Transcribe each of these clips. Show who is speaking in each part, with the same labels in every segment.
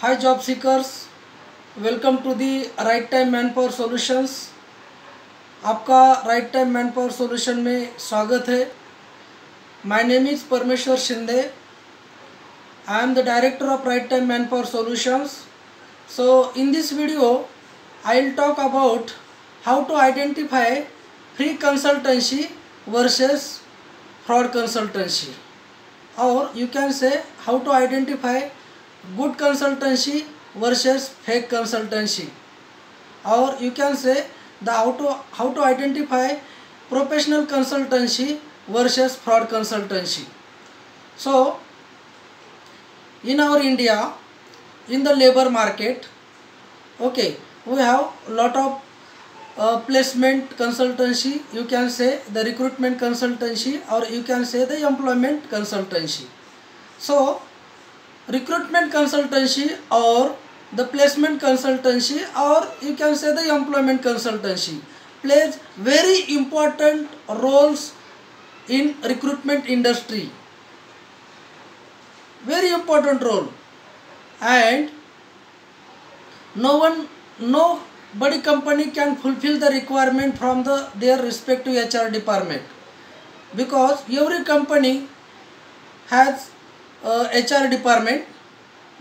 Speaker 1: Hi job seekers, welcome to the Right Time Manpower Solutions। आपका right time man power solution में स्वागत है। My name is Parameshwar Shinde. I am the director of right time man power solutions. So in this video I will talk about how to identify free consultancy versus fraud consultancy, और you can say how to identify good consultancy versus fake consultancy, or you can say the how to identify professional consultancy versus fraud consultancy. So in our India, in the labor market, okay, we have lot of placement consultancy, you can say the recruitment consultancy, or you can say the employment consultancy. So recruitment consultancy or the placement consultancy, or you can say the employment consultancy, plays very important roles in recruitment industry, very important role. And nobody company can fulfill the requirement from their respective HR department, because every company has HR department,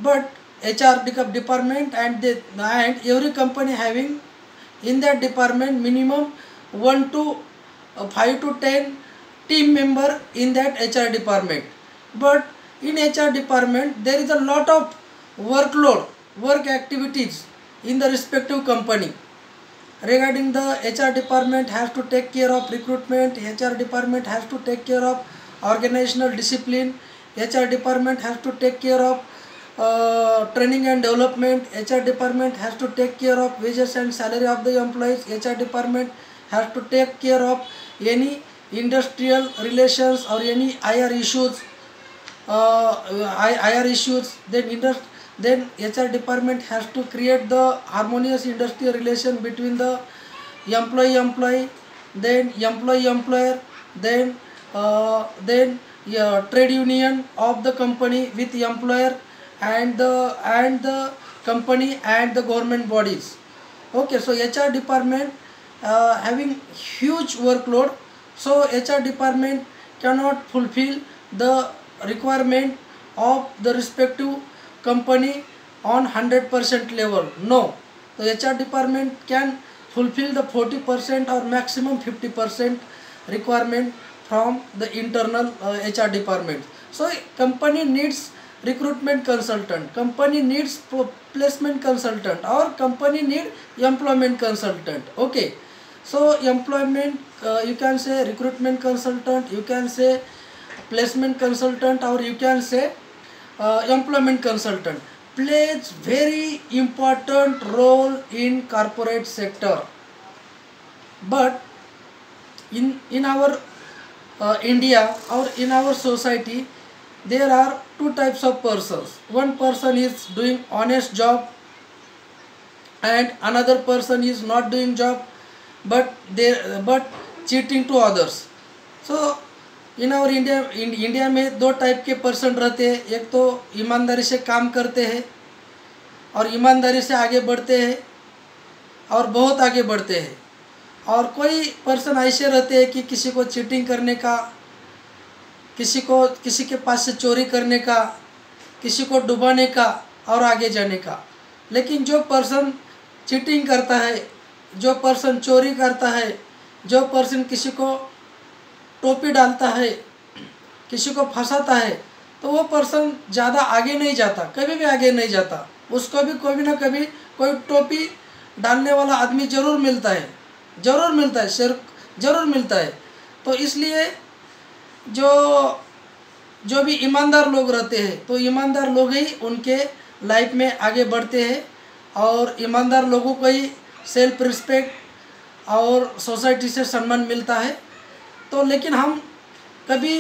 Speaker 1: but HR department and every company having in that department minimum 1 to 5 to 10 team member in that HR department. But in HR department there is a lot of work activities in the respective company. Regarding the HR department has to take care of recruitment, HR department has to take care of organizational discipline, HR department has to take care of training and development, HR department has to take care of wages and salary of the employees, HR department has to take care of any industrial relations or any IR issues, then HR department has to create the harmonious industrial relation between the employee, then employer, then trade union of the company with the employer, and the company and the government bodies. Okay, so HR department having huge workload, so HR department cannot fulfill the requirement of the respective company on 100% level. No, the HR department can fulfill the 40% or maximum 50% requirement from the internal HR department. So company needs recruitment consultant, company needs placement consultant, or company need employment consultant. Okay, so employment, you can say recruitment consultant, you can say placement consultant, or you can say employment consultant, plays very important role in corporate sector. But in our India, or in our society, there are two types of persons. One person is doing honest job, and another person is not doing job, but cheating to others. So इन और India में दो type के person रहते हैं। एक तो ईमानदारी से काम करते हैं और ईमानदारी से आगे बढ़ते हैं और बहुत आगे बढ़ते हैं, और कोई पर्सन ऐसे रहते हैं कि किसी को चीटिंग करने का, किसी के पास से चोरी करने का, किसी को डुबाने का और आगे जाने का। लेकिन जो पर्सन चीटिंग करता है, जो पर्सन चोरी करता है, जो पर्सन किसी को टोपी डालता है, किसी को फंसाता है, तो वो पर्सन ज़्यादा आगे नहीं जाता, कभी भी आगे नहीं जाता। उसको भी कभी ना कभी कोई टोपी डालने वाला आदमी ज़रूर मिलता है, ज़रूर मिलता है। तो इसलिए जो भी ईमानदार लोग रहते हैं, तो ईमानदार लोग ही उनके लाइफ में आगे बढ़ते हैं, और ईमानदार लोगों को ही सेल्फ रिस्पेक्ट और सोसाइटी से सम्मान मिलता है। तो लेकिन हम कभी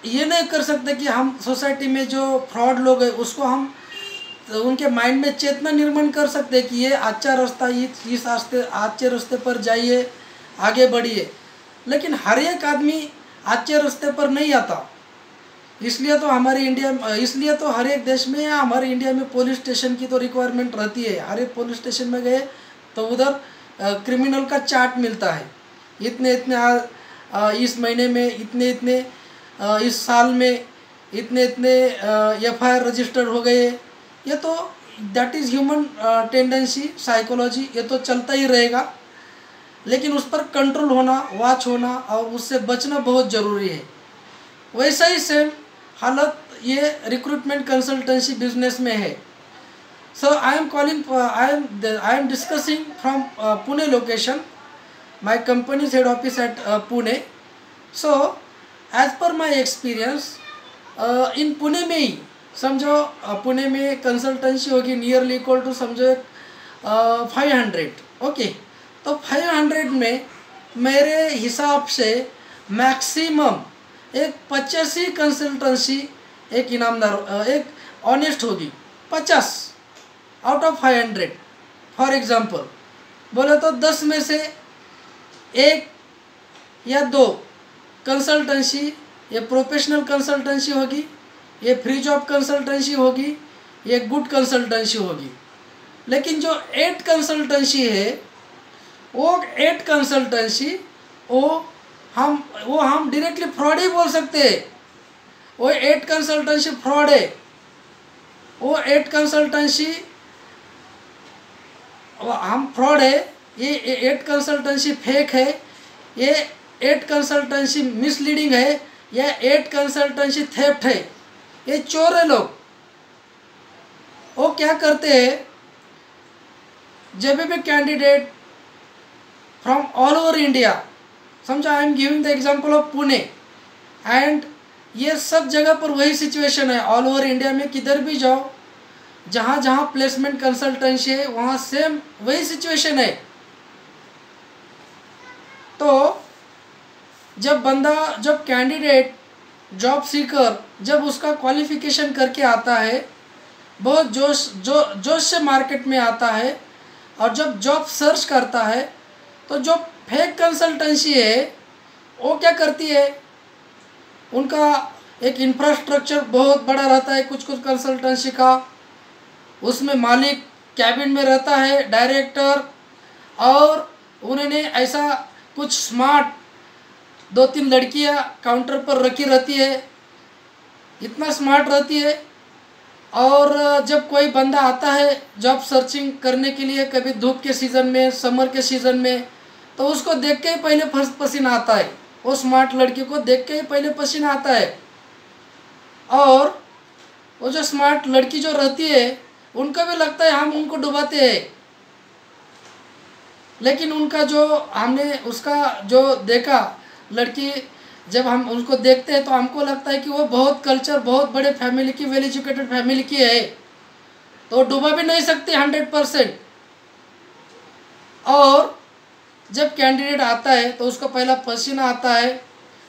Speaker 1: ये नहीं कर सकते कि हम सोसाइटी में जो फ्रॉड लोग हैं उसको हम उनके माइंड में चेतना निर्माण कर सकते हैं कि ये अच्छा रास्ता, इस अच्छे रास्ते पर जाइए, आगे बढ़िए। लेकिन हर एक आदमी अच्छे रास्ते पर नहीं आता, इसलिए तो हमारे इंडिया, इसलिए तो हर एक देश में या हमारे इंडिया में पुलिस स्टेशन की तो रिक्वायरमेंट रहती है। हर एक पुलिस स्टेशन में गए तो उधर क्रिमिनल का चार्ट मिलता है, इतने इतने इस महीने में इतने इतने इस साल में इतने इतने FIR रजिस्टर हो गए। ये तो that is human tendency, psychology, ये तो चलता ही रहेगा, लेकिन उस पर कंट्रोल होना, वॉच होना और उससे बचना बहुत ज़रूरी है। वैसा ही सेम हालत ये रिक्रूटमेंट कंसल्टेंसी बिजनेस में है। So I am discussing from Pune location, my company's head office at Pune. So as per my experience in Pune में ही समझो, पुणे में कंसल्टेंसी होगी नियरली इक्वल टू समझो 500, ओके। तो 500 में मेरे हिसाब से मैक्सिमम एक 85 कंसल्टेंसी एक इनामदार, एक ऑनेस्ट होगी, 50 आउट ऑफ 500। फॉर एग्जांपल बोले तो 10 में से 1 या 2 कंसल्टेंसी ये प्रोफेशनल कंसल्टेंसी होगी, ये फ्री जॉब कंसल्टेंसी होगी, ये गुड कंसल्टेंसी होगी। लेकिन जो 8 कंसल्टेंसी है, वो 8 कंसल्टेंसी वो हम डायरेक्टली फ्रॉड ही बोल सकते हैं। वो 8 कंसल्टेंसी फ्रॉड है, वो 8 कंसल्टेंसी हम फ्रॉड है, ये 8 कंसल्टेंसी फेक है, ये 8 कंसल्टेंसी मिसलीडिंग है, ये 8 कंसल्टेंसी थेफ्ट है, ये चोर है लोग। वो क्या करते हैं, जब भी candidate from all over India, समझो I am giving the example of Pune, and ये सब जगह पर वही सिचुएशन है। ऑल ओवर इंडिया में किधर भी जाओ, जहाँ जहाँ प्लेसमेंट कंसल्टेंसी है वहाँ सेम वही सिचुएशन है। तो जब कैंडिडेट जॉब सीकर जब उसका क्वालिफिकेशन करके आता है, बहुत जोश से मार्केट में आता है, और जब जॉब सर्च करता है, तो जो फेक कंसल्टेंसी है वो क्या करती है, उनका एक इंफ्रास्ट्रक्चर बहुत बड़ा रहता है कुछ कुछ कंसल्टेंसी का, उसमें मालिक कैबिन में रहता है, डायरेक्टर, और उन्होंने ऐसा कुछ स्मार्ट 2-3 लड़कियां काउंटर पर रखी रहती है, इतना स्मार्ट रहती है। और जब कोई बंदा आता है जॉब सर्चिंग करने के लिए, कभी धूप के सीज़न में, समर के सीज़न में, तो उसको देख के ही पहले पसीना आता है, वो स्मार्ट लड़की को देख के ही पहले पसीना आता है। और वो जो स्मार्ट लड़की जो रहती है, उनको भी लगता है हम उनको डुबाते हैं, लेकिन उनका जो हमने उसका जो देखा लड़की, जब हम उनको देखते हैं तो हमको लगता है कि वो बहुत कल्चर, बहुत बड़े फैमिली की, वेल एजुकेटेड फैमिली की है, तो डुबा भी नहीं सकती 100%। और जब कैंडिडेट आता है तो उसको पहला पसीना आता है,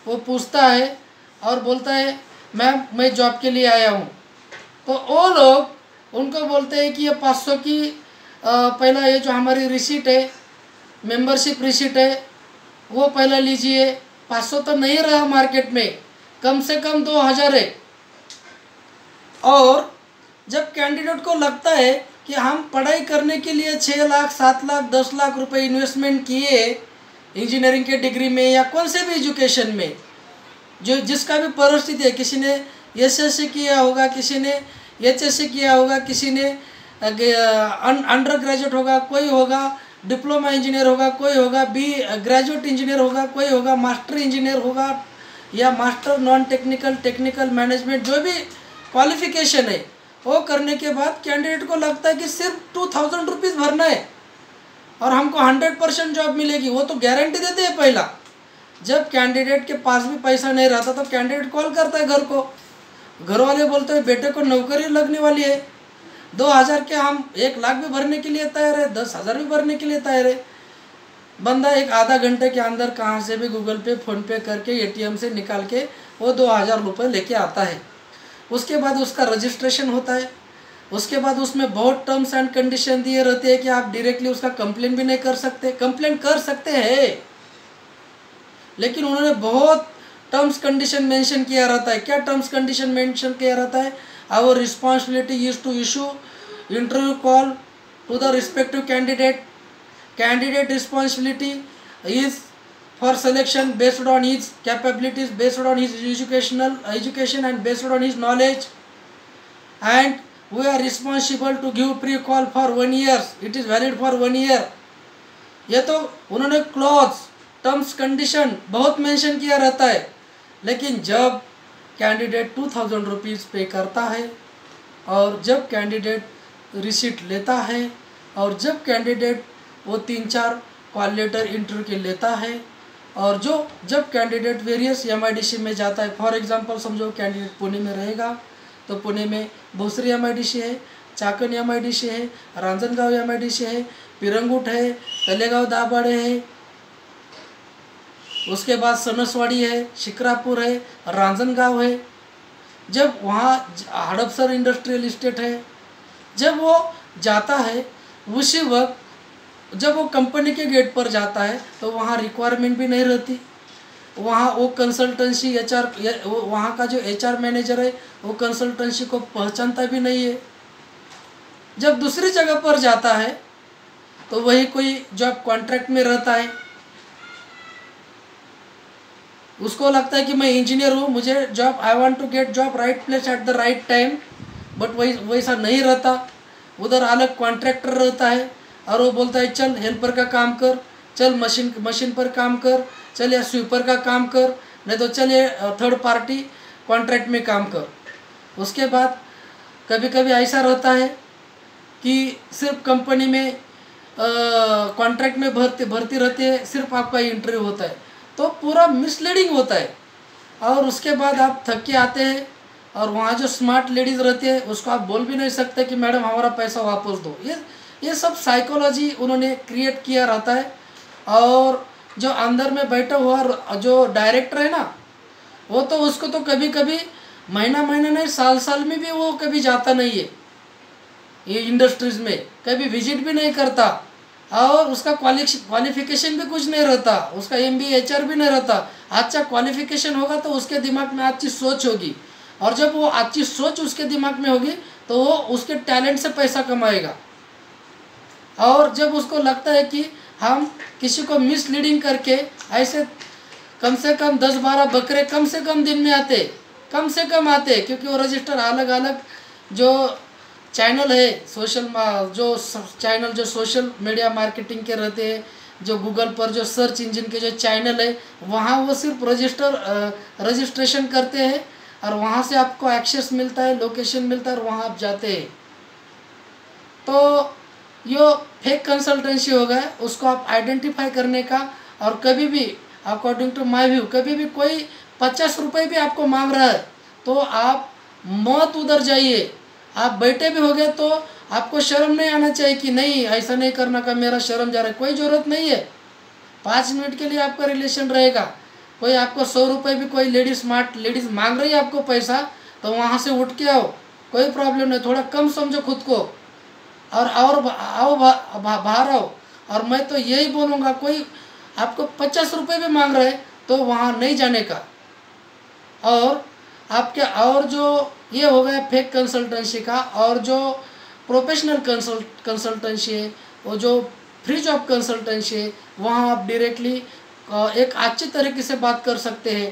Speaker 1: वो पूछता है और बोलता है मैम मैं जॉब के लिए आया हूँ, तो वो लोग उनको बोलते हैं कि ये 500 की पहला ये जो हमारी रिसीट है, मेंबरशिप रिसीट है, वो पहला लीजिए। 500 तो नहीं रहा मार्केट में, कम से कम 2000 है। और जब कैंडिडेट को लगता है कि हम पढ़ाई करने के लिए 6 लाख 7 लाख 10 लाख रुपए इन्वेस्टमेंट किए इंजीनियरिंग के डिग्री में या कौन से भी एजुकेशन में, जो जिसका भी परिस्थिति है, किसी ने SSC किया होगा, किसी ने HSC किया होगा, किसी ने अंडर ग्रेजुएट होगा, कोई होगा डिप्लोमा इंजीनियर होगा, कोई होगा ग्रेजुएट इंजीनियर होगा, कोई होगा मास्टर इंजीनियर होगा, या master non technical, technical management, जो भी क्वालिफिकेशन है, वो करने के बाद कैंडिडेट को लगता है कि सिर्फ 2000 रुपीज़ भरना है और हमको 100% जॉब मिलेगी। वो तो गारंटी देते हैं पहला। जब कैंडिडेट के पास भी पैसा नहीं रहता तो कैंडिडेट कॉल करता है घर को, घर वाले बोलते हैं बेटे को नौकरी लगने वाली है, 2000 के हम 1 लाख भी भरने के लिए तैयार है, 10,000 भी भरने के लिए तैयार है। बंदा एक आधा घंटे के अंदर कहाँ से भी गूगल पे, फ़ोन पे करके ATM से निकाल के वो 2000 रुपये लेके आता है। उसके बाद उसका रजिस्ट्रेशन होता है, उसके बाद उसमें बहुत टर्म्स एंड कंडीशन दिए रहते हैं कि आप डायरेक्टली उसका कंप्लेन भी नहीं कर सकते। कंप्लेन कर सकते हैं, लेकिन उन्होंने बहुत टर्म्स कंडीशन मेंशन किया रहता है। क्या टर्म्स कंडीशन मेंशन किया रहता है? Our responsibility is to issue interview call to the respective candidate. Candidate responsibility is for selection based on his capabilities, based on his education and based on his knowledge, and we are responsible to give pre-call for 1 year. It is valid for 1 year. ये तो उन्होंने clause terms condition बहुत mention किया रहता है, लेकिन जब candidate 2000 rupees पे करता है और जब कैंडिडेट रिसीट लेता है और जब कैंडिडेट वो 3-4 कॉल लेटर इंटरव्यू के लेता है और जब कैंडिडेट वेरियस MIDC में जाता है, फॉर एग्जांपल समझो कैंडिडेट पुणे में रहेगा तो पुणे में भोसरी MIDC है, चाकण MIDC है, रांजणगाव MIDC है, पिरंगुट है, तलेगाव दाभाडे है, उसके बाद सनसवाड़ी है, शिक्रापुर है, रांजणगाव है। जब वहाँ हड़पसर इंडस्ट्रियल इस्टेट है, जब वो जाता है उसी वक्त जब वो कंपनी के गेट पर जाता है तो वहाँ रिक्वायरमेंट भी नहीं रहती। वहाँ वो कंसल्टेंसी HR वहाँ का जो HR मैनेजर है वो कंसल्टेंसी को पहचानता भी नहीं है। जब दूसरी जगह पर जाता है तो वही कोई जॉब कॉन्ट्रैक्ट में रहता है, उसको लगता है कि मैं इंजीनियर हूँ, मुझे job I want to get job right place at the right time, but वैसा नहीं रहता। उधर अलग कॉन्ट्रैक्टर रहता है और वो बोलता है चल हेल्पर का काम कर, चल मशीन पर काम कर, चल या स्वीपर का काम कर, नहीं तो चल ये थर्ड पार्टी कॉन्ट्रैक्ट में काम कर। उसके बाद कभी कभी ऐसा रहता है कि सिर्फ कंपनी में कॉन्ट्रैक्ट में भर्ती रहती है, सिर्फ आपका इंटरव्यू होता है, तो पूरा मिसलीडिंग होता है। और उसके बाद आप थक के आते हैं और वहाँ जो स्मार्ट लेडीज़ रहती है उसको आप बोल भी नहीं सकते कि मैडम हमारा पैसा वापस दो। ये सब साइकोलॉजी उन्होंने क्रिएट किया रहता है। और जो अंदर में बैठा हुआ जो डायरेक्टर है ना, वो तो उसको तो कभी कभी महीना नहीं साल में भी वो कभी जाता नहीं है ये इंडस्ट्रीज़ में, कभी विजिट भी नहीं करता और उसका क्वालिफिकेशन भी कुछ नहीं रहता, उसका MBA HR भी नहीं रहता। अच्छा क्वालिफिकेशन होगा तो उसके दिमाग में अच्छी सोच होगी, और जब वो अच्छी सोच उसके दिमाग में होगी तो वो उसके टैलेंट से पैसा कमाएगा। और जब उसको लगता है कि हम किसी को मिसलीडिंग करके ऐसे कम से कम 10-12 बकरे कम से कम दिन में आते, क्योंकि वो रजिस्टर अलग अलग जो चैनल है जो सोशल मीडिया मार्केटिंग के रहते हैं, जो गूगल पर जो सर्च इंजन के जो चैनल है वहाँ वो सिर्फ रजिस्ट्रेशन करते हैं और वहाँ से आपको एक्सेस मिलता है, लोकेशन मिलता है और वहाँ आप जाते हैं। तो यो फेक कंसल्टेंसी हो गया, उसको आप आइडेंटिफाई करने का। और कभी भी अकॉर्डिंग टू माय व्यू कभी भी कोई 50 रुपये भी आपको मांग रहा है तो आप मत उधर जाइए। आप बैठे भी हो गए तो आपको शर्म नहीं आना चाहिए कि नहीं ऐसा नहीं करना का मेरा शर्म जा रहा है, कोई ज़रूरत नहीं है। 5 मिनट के लिए आपका रिलेशन रहेगा। कोई आपको 100 रुपये भी कोई स्मार्ट लेडीज़ मांग रही है आपको पैसा, तो वहाँ से उठ के आओ, कोई प्रॉब्लम नहीं। थोड़ा कम समझो खुद को और आओ बाहर आओ। और मैं तो यही बोलूँगा, कोई आपको 50 रुपये भी मांग रहे तो वहाँ नहीं जाने का। और आपके और जो ये हो गया फेक कंसल्टेंसी का, और जो प्रोफेशनल कंसल्टेंसी है, वो जो फ्री जॉब कंसल्टेंसी है, वहाँ आप डायरेक्टली एक अच्छी तरीके से बात कर सकते हैं।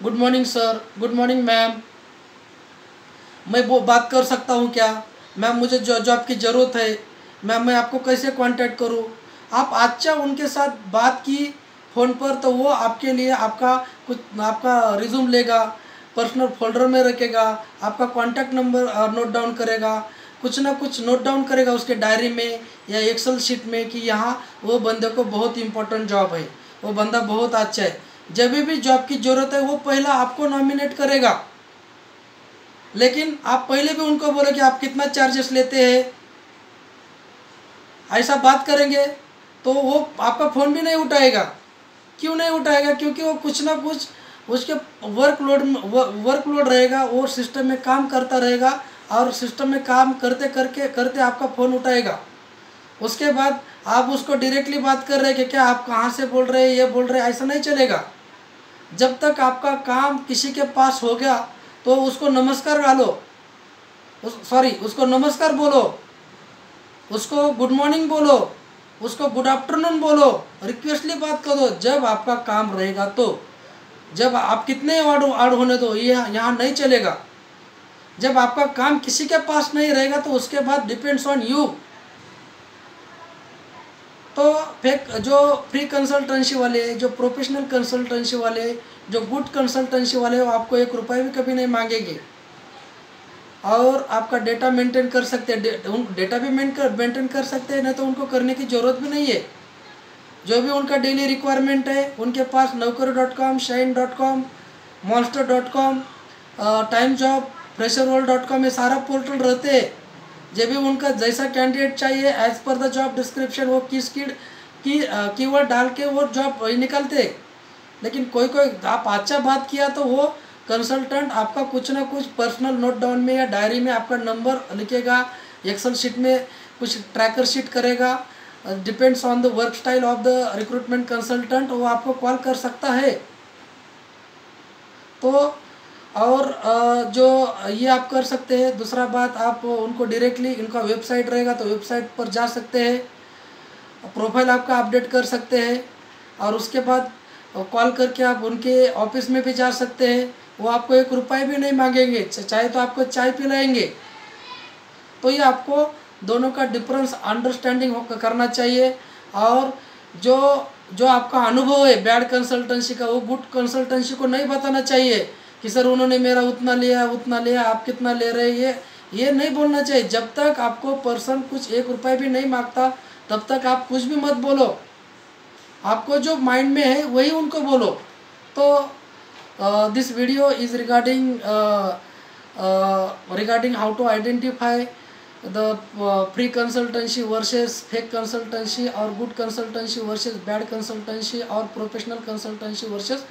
Speaker 1: Good morning sir, good morning ma'am, मैं वो बात कर सकता हूँ क्या मैम, मुझे जॉब की ज़रूरत है मैम, मैं आपको कैसे कांटेक्ट करूँ। आप अच्छा उनके साथ बात की फ़ोन पर तो वो आपके लिए आपका रिज्यूम लेगा, पर्सनल फोल्डर में रखेगा, आपका कॉन्टैक्ट नंबर नोट डाउन करेगा, कुछ ना कुछ नोट डाउन करेगा उसके डायरी में या एक्सेल शीट में कि यहाँ वो बंदे को बहुत इंपॉर्टेंट जॉब है, वो बंदा बहुत अच्छा है। जब भी जॉब की ज़रूरत है वो पहला आपको नॉमिनेट करेगा, लेकिन आप पहले भी उनको बोले कि आप कितना चार्जेस लेते हैं। ऐसा बात करेंगे तो वो आपका फ़ोन भी नहीं उठाएगा। क्यों नहीं उठाएगा? क्योंकि वो कुछ ना कुछ उसके वर्कलोड रहेगा, वो सिस्टम में काम करता रहेगा और सिस्टम में काम करते आपका फ़ोन उठाएगा। उसके बाद आप उसको डायरेक्टली बात कर रहे हैं कि क्या आप कहाँ से बोल रहे हैं, ये बोल रहे हैं, ऐसा नहीं चलेगा। जब तक आपका काम किसी के पास हो गया तो उसको नमस्कार गालो, उसको नमस्कार बोलो, उसको गुड मॉर्निंग बोलो, उसको गुड आफ्टरनून बोलो, रिक्वेस्टली बात करो जब आपका काम रहेगा। तो जब आप कितने आड़ होने दो, ये यहाँ नहीं चलेगा। जब आपका काम किसी के पास नहीं रहेगा तो उसके बाद डिपेंड्स ऑन यू। तो फेक जो फ्री कंसल्टेंसी वाले, जो प्रोफेशनल कंसल्टेंसी वाले, जो गुड कंसल्टेंसी वाले, वो आपको 1 रुपये भी कभी नहीं मांगेंगे और आपका डेटा मेंटेन कर सकते हैं। डेटा भी मेंटेन कर सकते हैं, नहीं तो उनको करने की ज़रूरत भी नहीं है। जो भी उनका डेली रिक्वायरमेंट है उनके पास naukri.com, shine.com, monster.com, time job, fresherworld.com ये सारा पोर्टल रहते हैं। जब भी उनका जैसा कैंडिडेट चाहिए as per the job description वो किस कीवर्ड डाल के वो जॉब निकलते। लेकिन कोई आप अच्छा बात किया तो वो कंसल्टेंट आपका कुछ ना कुछ पर्सनल नोट डाउन में या डायरी में आपका नंबर लिखेगा, एक्सेल शीट में कुछ ट्रैकर शीट करेगा। Depends on the work style of the recruitment consultant, वो आपको कॉल कर सकता है। तो और जो ये आप कर सकते हैं। दूसरा बात, आप उनको डायरेक्टली, इनका वेबसाइट रहेगा तो वेबसाइट पर जा सकते हैं, प्रोफाइल आपका अपडेट कर सकते हैं और उसके बाद कॉल करके आप उनके ऑफिस में भी जा सकते हैं। वो आपको 1 रुपये भी नहीं मांगेंगे, चाहे तो आपको चाय पिलाएंगे। तो ये आपको दोनों का डिफरेंस अंडरस्टैंडिंग करना चाहिए। और जो आपका अनुभव है बैड कंसल्टेंसी का, वो गुड कंसल्टेंसी को नहीं बताना चाहिए कि सर उन्होंने मेरा उतना लिया, आप कितना ले रहे हैं, ये नहीं बोलना चाहिए। जब तक आपको पर्सन कुछ 1 रुपये भी नहीं मांगता तब तक आप कुछ भी मत बोलो। आपको जो माइंड में है वही उनको बोलो। तो this video is regarding how to identify the free consultancy versus fake consultancy और good consultancy versus bad consultancy और professional consultancy versus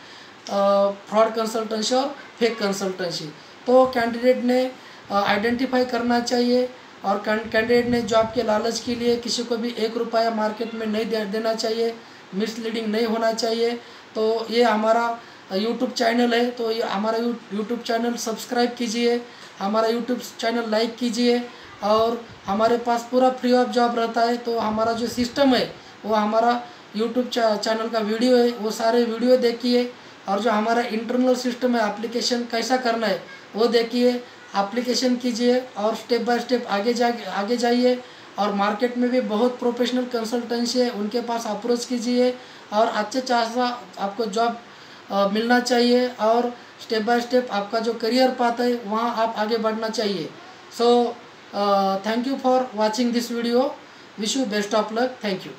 Speaker 1: fraud consultancy और फेक कंसल्टेंसी। तो कैंडिडेट ने आइडेंटिफाई करना चाहिए और कैंडिडेट ने जॉब के लालच के लिए किसी को भी 1 रुपया मार्केट में नहीं देना चाहिए, मिसलीडिंग नहीं होना चाहिए। तो ये हमारा यूट्यूब चैनल है, तो ये हमारा यूट्यूब चैनल सब्सक्राइब कीजिए, हमारा यूट्यूब चैनल लाइक कीजिए और हमारे पास पूरा फ्री ऑफ जॉब रहता है। तो हमारा जो सिस्टम है वो हमारा यूट्यूब चैनल का वीडियो है, वो सारे वीडियो देखिए और जो हमारा इंटरनल सिस्टम है एप्लीकेशन कैसा करना है वो देखिए, एप्लीकेशन कीजिए और स्टेप बाय स्टेप आगे जाइए। और मार्केट में भी बहुत प्रोफेशनल कंसल्टेंसी है, उनके पास अप्रोच कीजिए और अच्छे चासा आपको जॉब मिलना चाहिए और स्टेप बाय स्टेप आपका जो करियर पाथ है वहाँ आप आगे बढ़ना चाहिए। So thank you for watching this video, wish you best of luck, thank you.